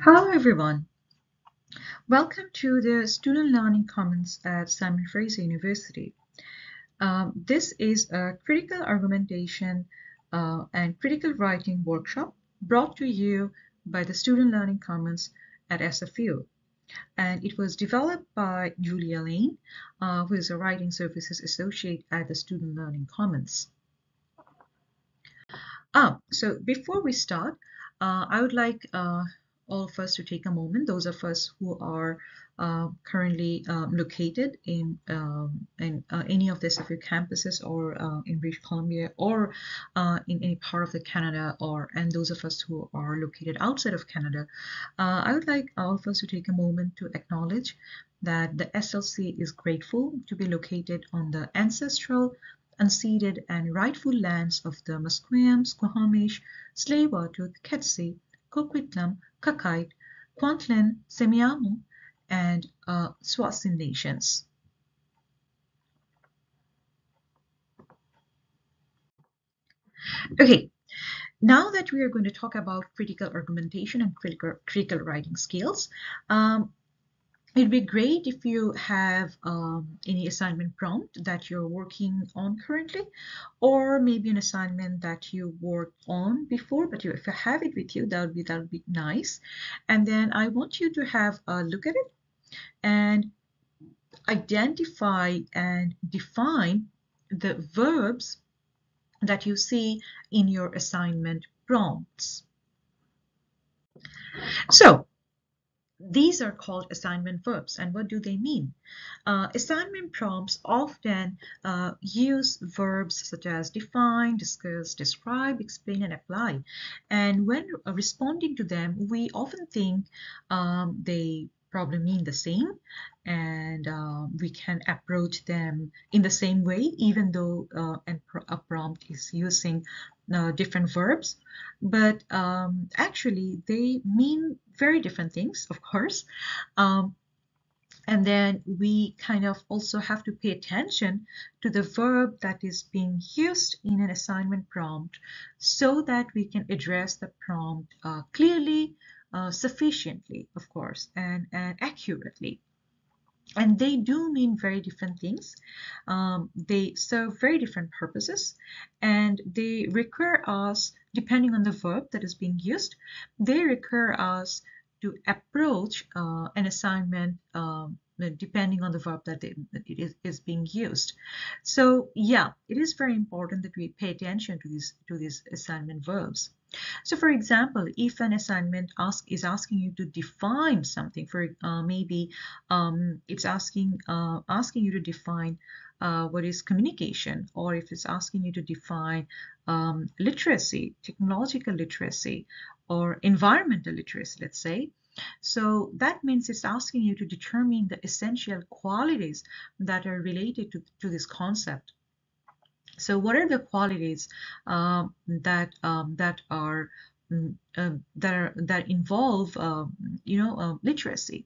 Hello everyone. Welcome to the Student Learning Commons at Simon Fraser University. This is a critical argumentation and critical writing workshop brought to you by the Student Learning Commons at SFU. And it was developed by Julia Lane, who is a Writing Services Associate at the Student Learning Commons. So before we start, I would like all of us to take a moment, those of us who are currently located in any of the SFU campuses or in British Columbia or in any part of the Canada, and those of us who are located outside of Canada, I would like all of us to take a moment to acknowledge that the SLC is grateful to be located on the ancestral, unceded and rightful lands of the Musqueam, Squamish, Tsleil-Waututh, Quechua, Coquitlam, Kakite, Kwantlen, Semiahmoo, and Swasin nations. Okay, now that we are going to talk about critical argumentation and critical writing skills, it'd be great if you have any assignment prompt that you're working on currently, or maybe an assignment that you worked on before, but if you have it with you, that would be nice. And then I want you to have a look at it and identify and define the verbs that you see in your assignment prompts. So these are called assignment verbs. And what do they mean? Assignment prompts often use verbs such as define, discuss, describe, explain, and apply. And when responding to them, we often think they probably mean the same, and we can approach them in the same way, even though a prompt is using different verbs. But actually, they mean very different things, of course. And then we kind of also have to pay attention to the verb that is being used in an assignment prompt so that we can address the prompt clearly, sufficiently, of course, and accurately. And they do mean very different things. They serve very different purposes, and they require us, depending on the verb that is being used, they require us to approach an assignment depending on the verb that it is being used. So yeah, it is very important that we pay attention to these assignment verbs. So for example, if an assignment is asking you to define something, for maybe it's asking you to define what is communication, or if it's asking you to define literacy, technological literacy, or environmental literacy, let's say. So that means it's asking you to determine the essential qualities that are related to this concept. So what are the qualities that involve literacy?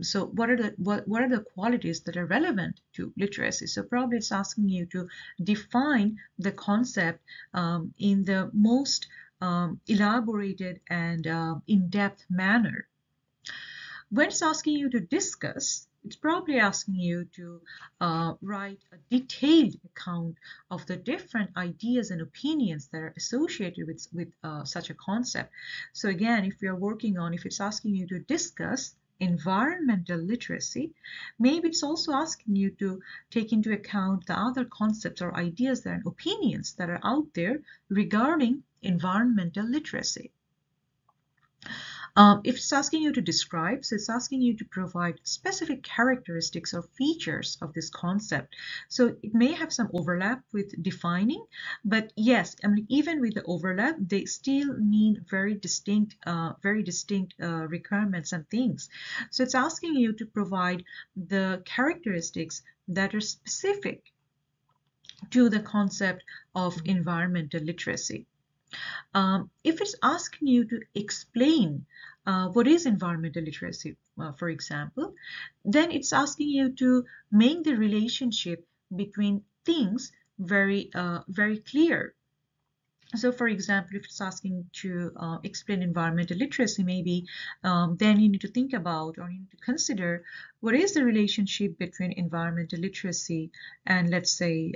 So what are the qualities that are relevant to literacy? So probably it's asking you to define the concept in the most elaborated and in-depth manner. When it's asking you to discuss, it's probably asking you to write a detailed account of the different ideas and opinions that are associated with such a concept. So again, if it's asking you to discuss environmental literacy, maybe it's also asking you to take into account the other concepts or ideas and opinions that are out there regarding environmental literacy. If it's asking you to describe, so it's asking you to provide specific characteristics or features of this concept. So it may have some overlap with defining, but yes, I mean, even with the overlap, they still mean very distinct requirements and things. So it's asking you to provide the characteristics that are specific to the concept of environmental literacy. If it's asking you to explain what is environmental literacy, for example, then it's asking you to make the relationship between things very clear. So, for example, if it's asking to explain environmental literacy, maybe then you need to think about or you need to consider what is the relationship between environmental literacy and, let's say,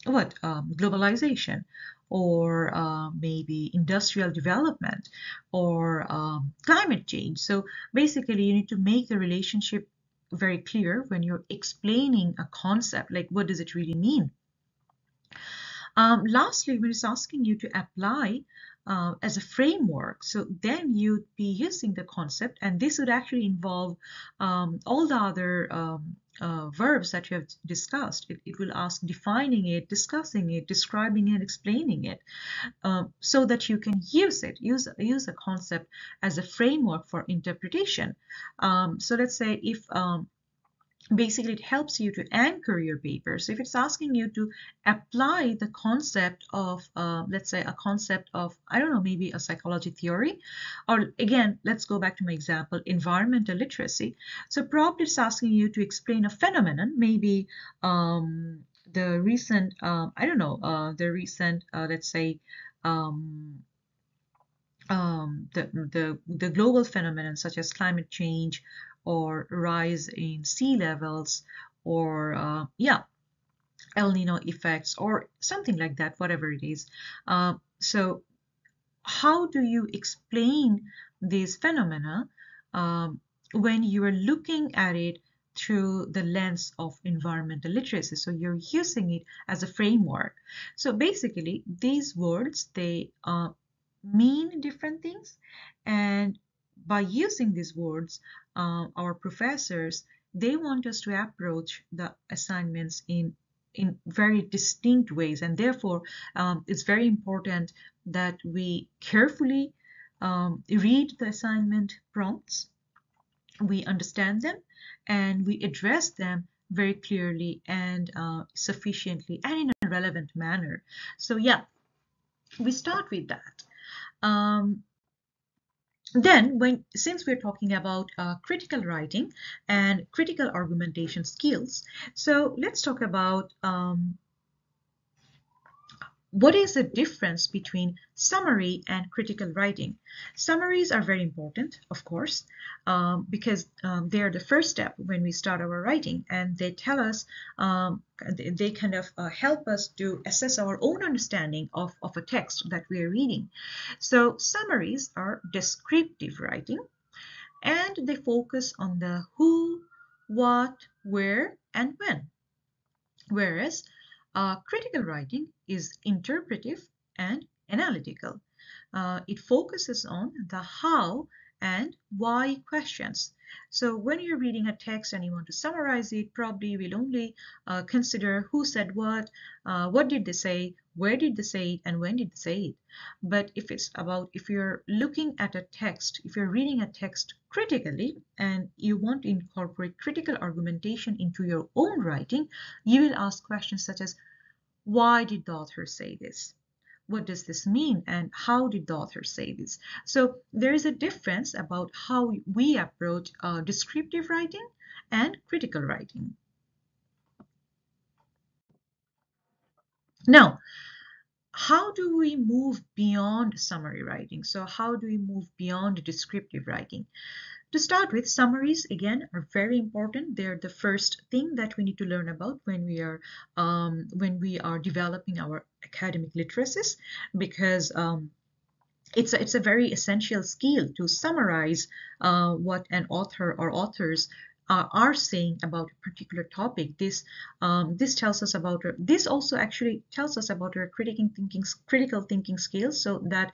globalization, or maybe industrial development, or climate change. So basically, you need to make the relationship very clear when you're explaining a concept, like what does it really mean. Lastly, when it's asking you to apply as a framework, so then you'd be using the concept, and this would actually involve all the other verbs that you have discussed. It will ask defining it, discussing it, describing it, explaining it, so that you can use a concept as a framework for interpretation. So let's say if basically it helps you to anchor your paper. So if it's asking you to apply the concept of let's say a concept of, I don't know, maybe a psychology theory, or again, let's go back to my example, environmental literacy. So probably it's asking you to explain a phenomenon, maybe the recent I don't know, the recent let's say um, the global phenomenon such as climate change, or rise in sea levels, or El Nino effects, or something like that, whatever it is. So how do you explain these phenomena when you are looking at it through the lens of environmental literacy? So you're using it as a framework. So basically, these words, they mean different things, and by using these words, our professors, they want us to approach the assignments in very distinct ways, and therefore it's very important that we carefully read the assignment prompts, we understand them, and we address them very clearly and sufficiently and in a relevant manner. So yeah, we start with that. Um, then, since we're talking about critical writing and critical argumentation skills, so let's talk about what is the difference between summary and critical writing? Summaries are very important, of course, because they are the first step when we start our writing, and they tell us, they kind of help us to assess our own understanding of a text that we are reading. So summaries are descriptive writing, and they focus on the who, what, where, and when. Whereas critical writing is interpretive and analytical. It focuses on the how and why questions. So when you're reading a text and you want to summarize it, probably you will only consider who said what did they say, where did they say it, and when did they say it. But if you're looking at a text, if you're reading a text critically and you want to incorporate critical argumentation into your own writing, you will ask questions such as, why did the author say this? What does this mean, and how did the author say this? So there is a difference about how we approach descriptive writing and critical writing. Now, how do we move beyond summary writing? So how do we move beyond descriptive writing? To start with, summaries again are very important. They're the first thing that we need to learn about when we are developing our academic literacies, because it's a very essential skill to summarize what an author or authors are saying about a particular topic. This tells us about this also actually tells us about our critical thinking skills. So that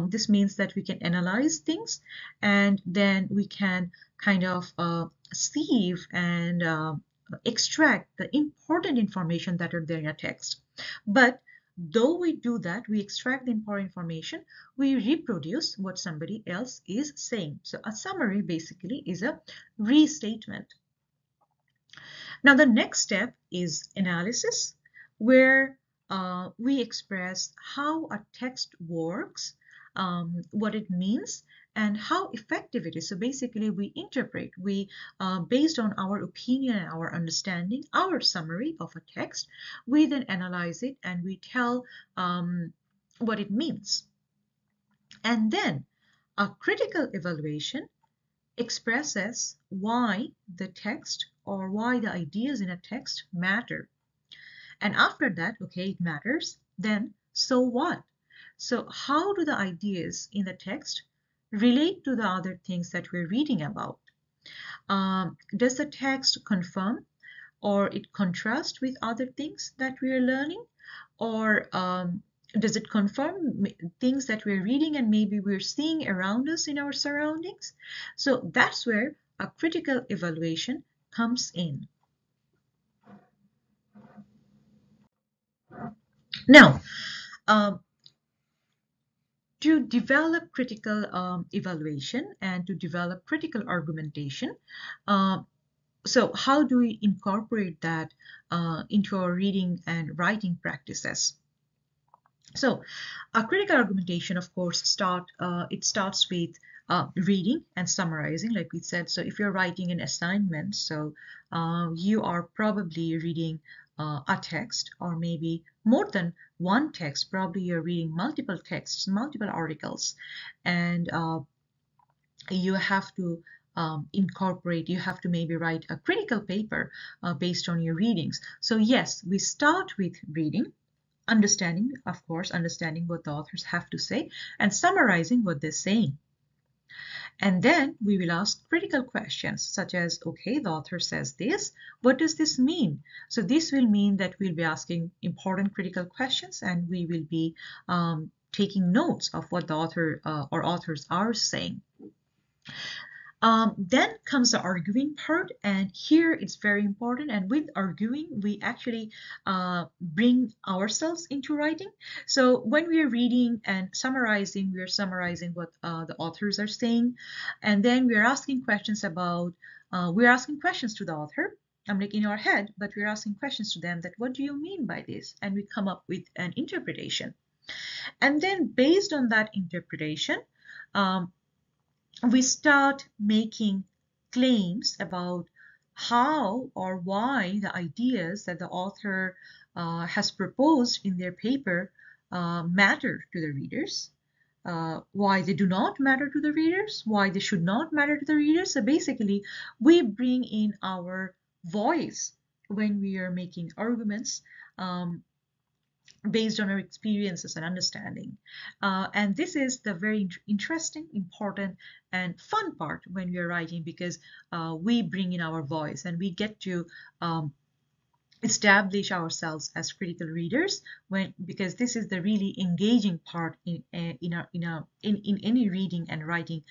this means that we can analyze things, and then we can kind of sieve and extract the important information that are there in a text. But though we do that, we extract the important information, we reproduce what somebody else is saying. So a summary basically is a restatement. Now the next step is analysis, where we express how a text works, what it means, and how effective it is. So basically we interpret, based on our opinion and our understanding, our summary of a text, we then analyze it, and we tell what it means. And then a critical evaluation expresses why the text or why the ideas in a text matter. And after that, okay, it matters, then so what? So how do the ideas in the text relate to the other things that we're reading about? Does the text confirm or it contrast with other things that we are learning? Or does it confirm things that we're reading and maybe we're seeing around us in our surroundings? So that's where a critical evaluation comes in. Now, um, to develop critical evaluation and to develop critical argumentation, uh, so how do we incorporate that into our reading and writing practices? So, a critical argumentation, of course, it starts with reading and summarizing, like we said. So, if you're writing an assignment, so you are probably reading a text, or maybe more than one text. Probably you're reading multiple texts, multiple articles, and you have to incorporate. You have to maybe write a critical paper based on your readings. So, yes, we start with reading, understanding, of course, understanding what the authors have to say and summarizing what they're saying. And then we will ask critical questions such as, okay, the author says this, what does this mean? So this will mean that we'll be asking important critical questions and we will be taking notes of what the author or authors are saying. Then comes the arguing part, and here it's very important. And with arguing, we actually bring ourselves into writing. So when we are reading and summarizing, we are summarizing what the authors are saying, and then we are asking questions about. We're asking questions to the author. I'm like in our head, but we're asking questions to them that what do you mean by this? And we come up with an interpretation. And then based on that interpretation, um, we start making claims about how or why the ideas that the author has proposed in their paper matter to the readers, why they do not matter to the readers, why they should not matter to the readers. So basically, we bring in our voice when we are making arguments. Based on our experiences and understanding. And this is the very interesting, important, and fun part when we are writing, because we bring in our voice and we get to establish ourselves as critical readers, because this is the really engaging part in any reading and writing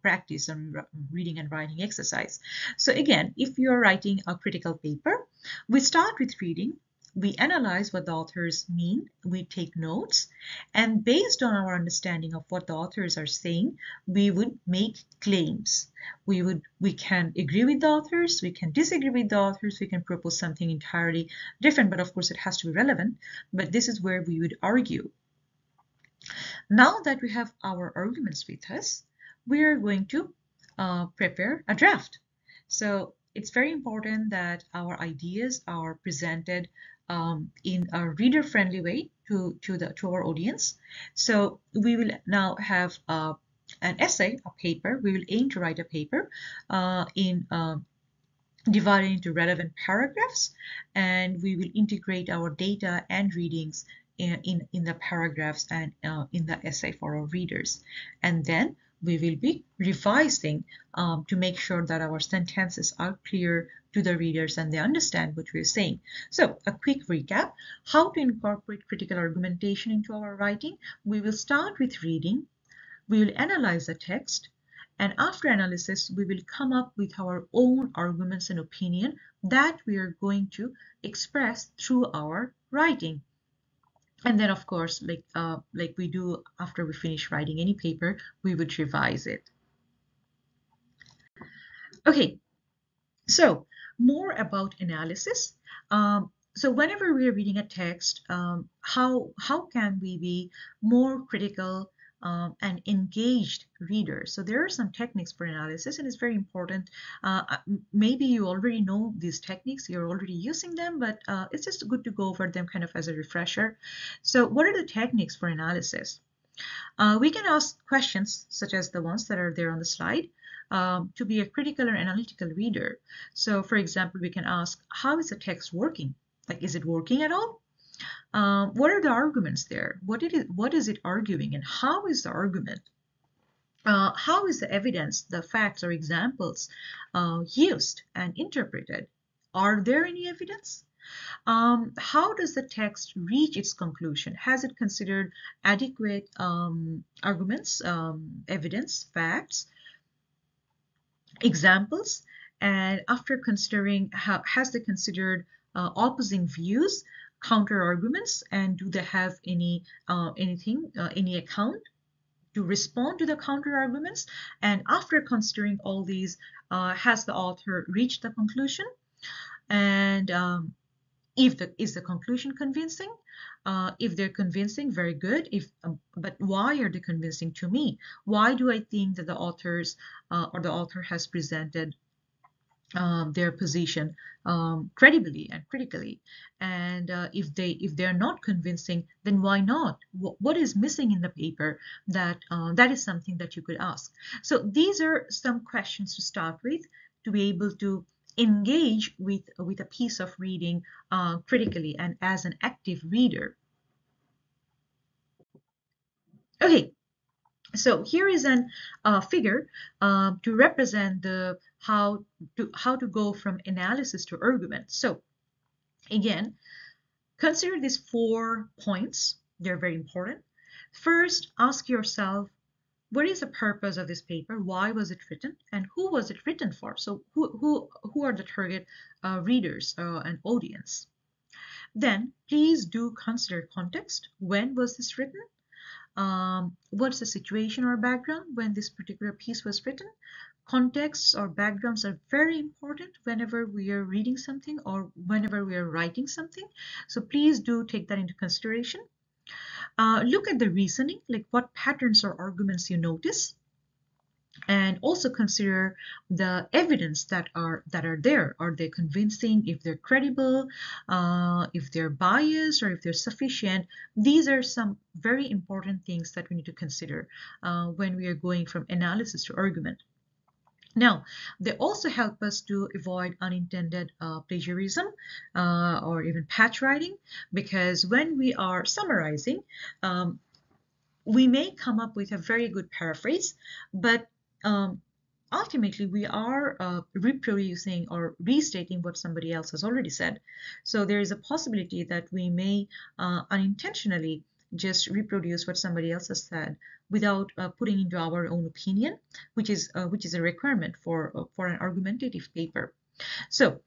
practice and reading and writing exercise. So again, if you're writing a critical paper, we start with reading. We analyze what the authors mean, we take notes, and based on our understanding of what the authors are saying, we would make claims. We can agree with the authors, we can disagree with the authors, we can propose something entirely different, but of course it has to be relevant. But this is where we would argue. Now that we have our arguments with us, we are going to prepare a draft. So it's very important that our ideas are presented in a reader-friendly way to our audience. So we will now have an essay, a paper. We will aim to write a paper divided into relevant paragraphs, and we will integrate our data and readings in the paragraphs and in the essay for our readers. And then we will be revising to make sure that our sentences are clear to the readers and they understand what we're saying. So a quick recap: how to incorporate critical argumentation into our writing. We will start with reading, we will analyze the text, and after analysis we will come up with our own arguments and opinion that we are going to express through our writing. And then of course, like we do after we finish writing any paper, we would revise it. Okay, so more about analysis. So whenever we are reading a text, how can we be more critical an engaged reader. So there are some techniques for analysis, and it's very important. Maybe you already know these techniques, you're already using them, but it's just good to go over them kind of as a refresher. So what are the techniques for analysis? We can ask questions such as the ones that are there on the slide to be a critical or analytical reader. So for example, we can ask, how is the text working? Like, is it working at all? What are the arguments there? What is it arguing, and how is the argument? How is the evidence, the facts or examples used and interpreted? Are there any evidence? How does the text reach its conclusion? Has it considered adequate arguments, evidence, facts, examples? And after considering, has they considered opposing views, counter arguments, and do they have any any account to respond to the counter arguments? And after considering all these, has the author reached the conclusion? And is the conclusion convincing? If they're convincing, very good. But why are they convincing to me? Why do I think that the authors or the author has presented their position credibly and critically? And if they're not convincing, then why not? What is missing in the paper? That is something that you could ask. So these are some questions to start with, to be able to engage with a piece of reading critically and as an active reader. Okay, so here is an figure to represent the how to go from analysis to argument. So again, consider these 4 points. They're very important. First, ask yourself, what is the purpose of this paper? Why was it written? And who was it written for? So who are the target readers and audience? Then please do consider context. When was this written? What's the situation or background when this particular piece was written? Contexts or backgrounds are very important whenever we are reading something or whenever we are writing something. So please do take that into consideration. Look at the reasoning, like what patterns or arguments you notice, and also consider the evidence that are there. Are they convincing? If they're credible, if they're biased, or if they're sufficient. These are some very important things that we need to consider when we are going from analysis to argument. Now, they also help us to avoid unintended plagiarism or even patch writing, because when we are summarizing, we may come up with a very good paraphrase, but ultimately we are reproducing or restating what somebody else has already said. So there is a possibility that we may unintentionally just reproduce what somebody else has said without putting into our own opinion, which is a requirement for an argumentative paper. So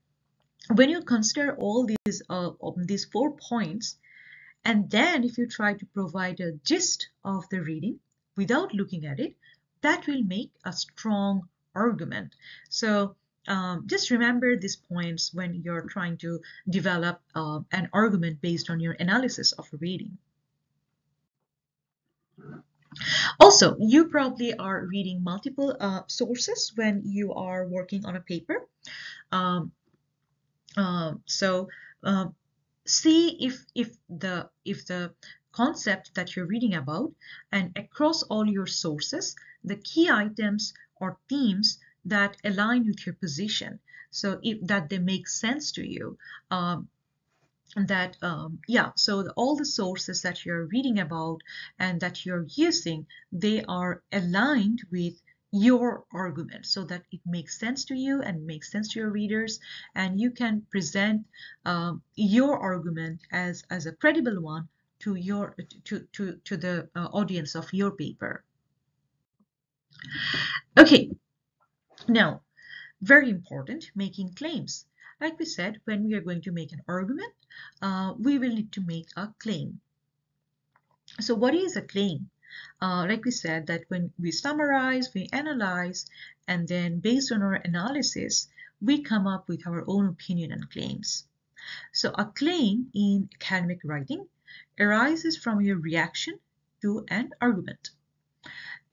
when you consider all these 4 points, and then if you try to provide a gist of the reading without looking at it, that will make a strong argument. So just remember these points when you're trying to develop an argument based on your analysis of a reading. Also, you probably are reading multiple sources when you are working on a paper. So see if the concept that you're reading about, and across all your sources, the key items or themes that align with your position. So if that they make sense to you. So all the sources that you're reading about and that you're using, they are aligned with your argument, so that it makes sense to you and makes sense to your readers, and you can present your argument as a credible one to the audience of your paper. Okay, now very important, making claims. Like we said, when we are going to make an argument, we will need to make a claim. So what is a claim? Like we said, that when we summarize, we analyze, and then based on our analysis, we come up with our own opinion and claims. So a claim in academic writing arises from your reaction to an argument.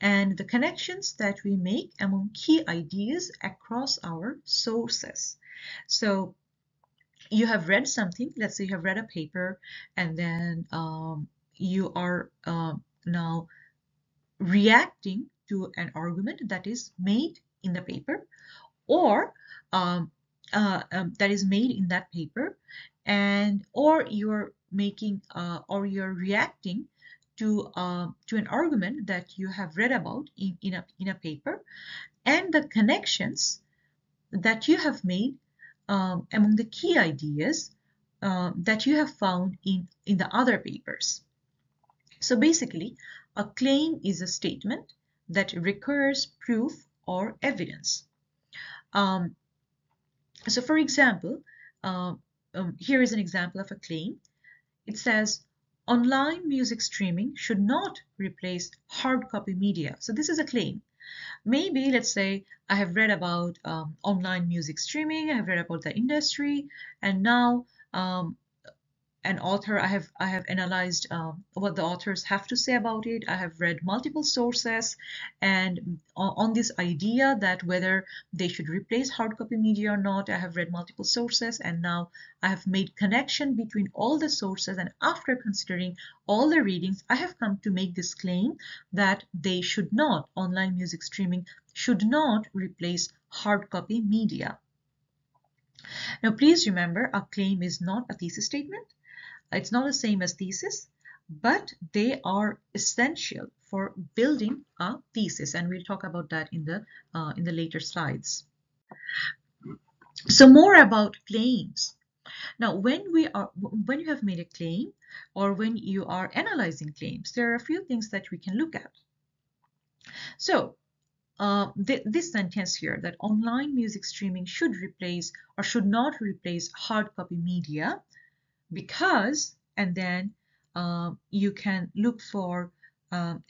and the connections that we make among key ideas across our sources. So you have read something, let's say you have read a paper, and then you are now reacting to an argument that is made in the paper, or um, that is made in that paper, and or you're making or you're reacting to an argument that you have read about in a paper, and the connections that you have made among the key ideas that you have found in the other papers. So basically, a claim is a statement that requires proof or evidence. Um, so for example, uh, here is an example of a claim. It says, online music streaming should not replace hard copy media. So this is a claim. Maybe let's say I have read about online music streaming, I have read about the industry, and now an author, I have analyzed what the authors have to say about it. I have read multiple sources, and on this idea that whether they should replace hard copy media or not, I have read multiple sources, and now I have made connection between all the sources, and after considering all the readings, I have come to make this claim that they should not, online music streaming should not replace hard copy media. Now please remember, a claim is not a thesis statement. It's not the same as thesis, but they are essential for building a thesis, and we'll talk about that in the later slides. So more about claims. Now, when you have made a claim, or when you are analyzing claims, there are a few things that we can look at. So this sentence here, that online music streaming should replace or should not replace hard copy media, because, and then you can look for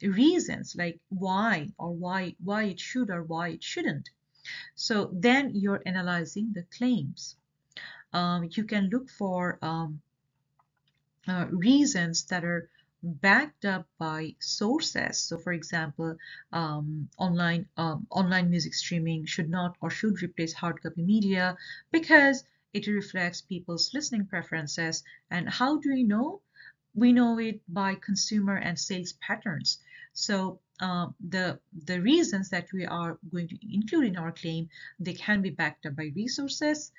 reasons like why, or why it should or why it shouldn't. So then you're analyzing the claims. You can look for reasons that are backed up by sources. So for example, online music streaming should not or should replace hard copy media because it reflects people's listening preferences. And how do we know? We know it by consumer and sales patterns. So the reasons that we are going to include in our claim, they can be backed up by resources.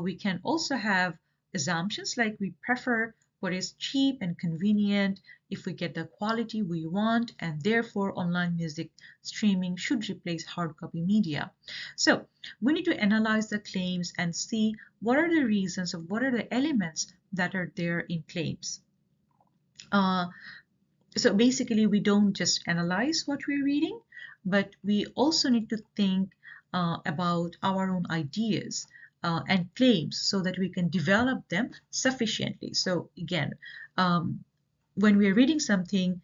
We can also have assumptions like we prefer what is cheap and convenient if we get the quality we want, and therefore online music streaming should replace hard copy media. So we need to analyze the claims and see what are the reasons, or what are the elements that are there in claims. So basically, we don't just analyze what we're reading, but we also need to think about our own ideas and claims so that we can develop them sufficiently. So again, when we're reading something,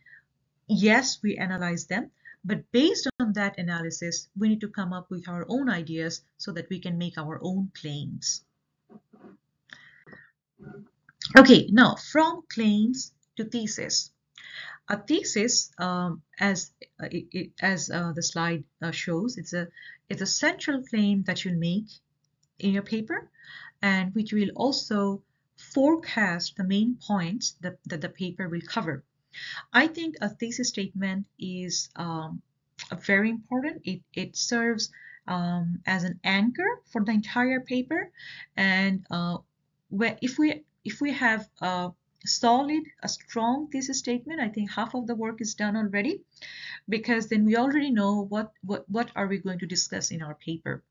yes, we analyze them, but based on that analysis, we need to come up with our own ideas so that we can make our own claims. Okay, now from claims to thesis. A thesis, as the slide shows, it's a central claim that you'll make in your paper, and which will also forecast the main points that the paper will cover. I think a thesis statement is very important. It serves as an anchor for the entire paper, and if we have a strong thesis statement, I think half of the work is done already, because then we already know what are we going to discuss in our paper.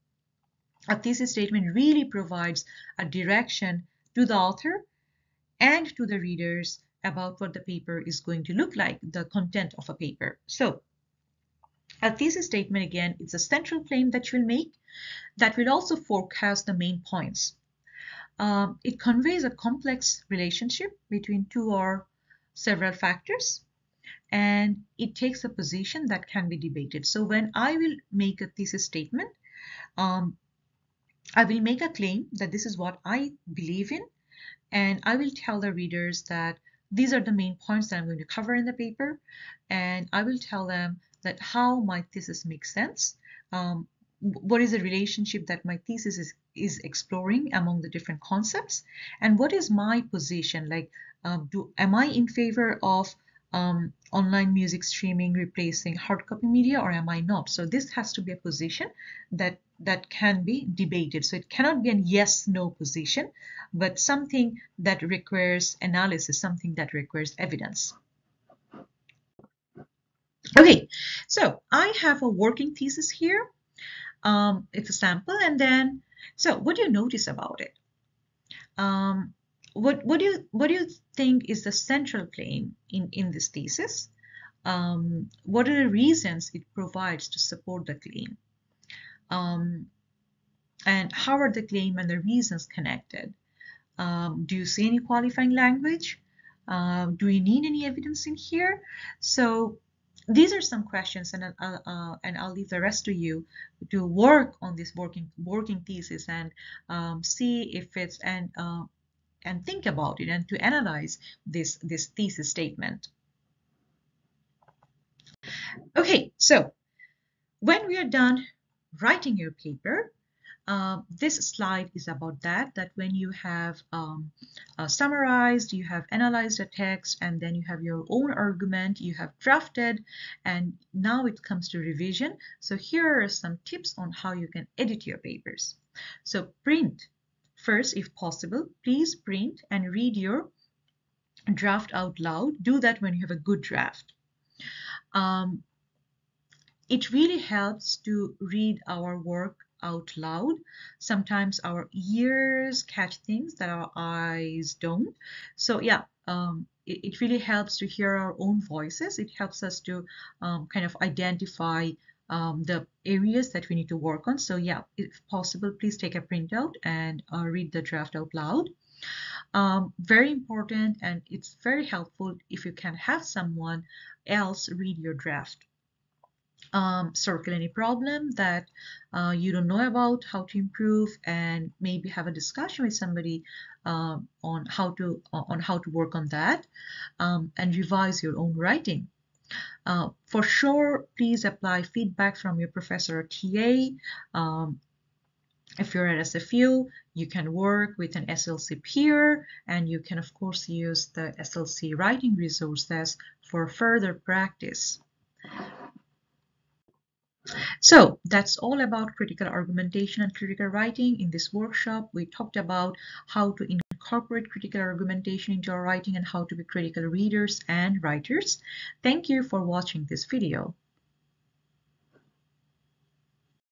A thesis statement really provides a direction to the author and to the readers about what the paper is going to look like, the content of a paper. So a thesis statement, again, it's a central claim that you'll make that will also forecast the main points. It conveys a complex relationship between two or several factors, and it takes a position that can be debated. So when I will make a thesis statement, I will make a claim that this is what I believe in, and I will tell the readers that these are the main points that I'm going to cover in the paper, and I will tell them that how my thesis makes sense, what is the relationship that my thesis is exploring among the different concepts, and what is my position, like am I in favor of online music streaming replacing hard copy media, or am I not? So this has to be a position that can be debated. So it cannot be a yes/no position, but something that requires analysis, something that requires evidence. Okay, so I have a working thesis here. It's a sample, and then, so what do you notice about it? Um, what do you think is the central claim in this thesis? What are the reasons it provides to support the claim? And how are the claim and the reasons connected? Do you see any qualifying language? Do you need any evidence in here? So these are some questions, and I'll leave the rest to you to work on this working thesis and see if it's and think about it and to analyze this thesis statement. Okay, so when we are done writing your paper, this slide is about that when you have summarized, you have analyzed a text, and then you have your own argument, you have drafted, and now it comes to revision. So here are some tips on how you can edit your papers. So print. First, if possible, please print and read your draft out loud. Do that when you have a good draft. It really helps to read our work out loud. Sometimes our ears catch things that our eyes don't. So yeah, it really helps to hear our own voices. It helps us to kind of identify the areas that we need to work on. So yeah, if possible, please take a printout and read the draft out loud. Very important, and it's very helpful if you can have someone else read your draft. Circle any problem that you don't know about, how to improve, and maybe have a discussion with somebody on how to work on that, and revise your own writing. For sure, please apply feedback from your professor or TA. If you're at SFU, you can work with an SLC peer, and you can of course use the SLC writing resources for further practice. So that's all about critical argumentation and critical writing. In this workshop, we talked about how to incorporate critical argumentation into our writing and how to be critical readers and writers. Thank you for watching this video.